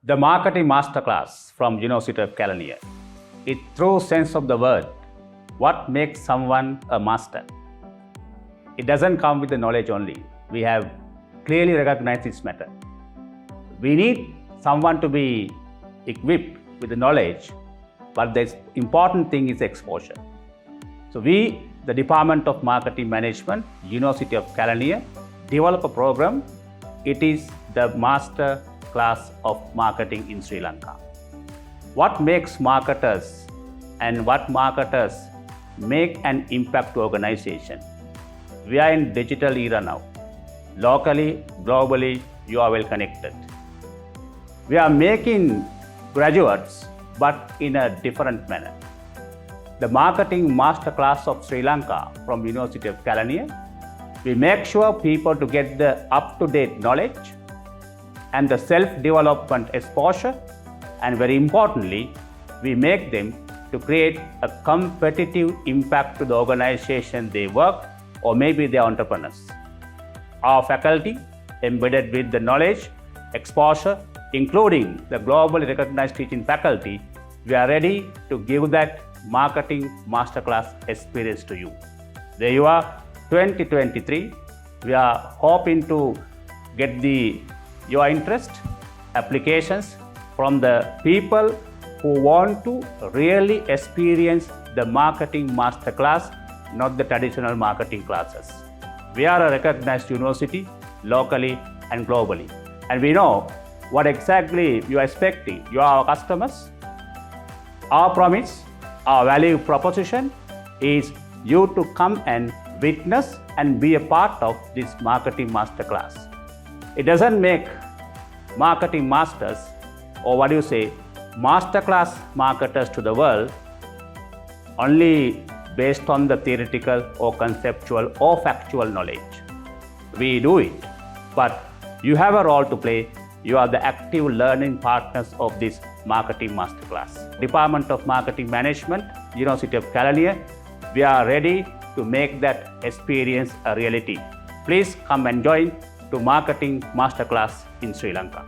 The Marketing Masterclass from University of Kelaniya. It true sense of the word, what makes someone a master? It doesn't come with the knowledge only. We have clearly recognized this matter. We need someone to be equipped with the knowledge, but the important thing is exposure. So we, the Department of Marketing Management, University of Kelaniya, develop a program. It is the Master Class of Marketing in Sri Lanka. What makes marketers and what marketers make an impact to organization? We are in digital era now. Locally, globally, you are well connected. We are making graduates, but in a different manner. The Marketing Masterclass of Sri Lanka from University of Kelaniya, we make sure people to get the up-to-date knowledge and the self-development exposure, and very importantly, we make them to create a competitive impact to the organization they work, or maybe they are entrepreneurs. Our faculty, embedded with the knowledge, exposure, including the globally recognized teaching faculty, we are ready to give that Marketing Masterclass experience to you. There you are, 2023. We are hoping to get your interest, applications from the people who want to really experience the Marketing Masterclass, not the traditional marketing classes. We are a recognized university locally and globally, and we know what exactly you are expecting. You are our customers. Our promise, our value proposition is you to come and witness and be a part of this Marketing Masterclass. It doesn't make marketing masters, or masterclass marketers to the world only based on the theoretical or conceptual or factual knowledge. We do it, but you have a role to play. You are the active learning partners of this Marketing Masterclass. Department of Marketing Management, University of Kelaniya, we are ready to make that experience a reality. Please come and join to Marketing Masterclass in Sri Lanka.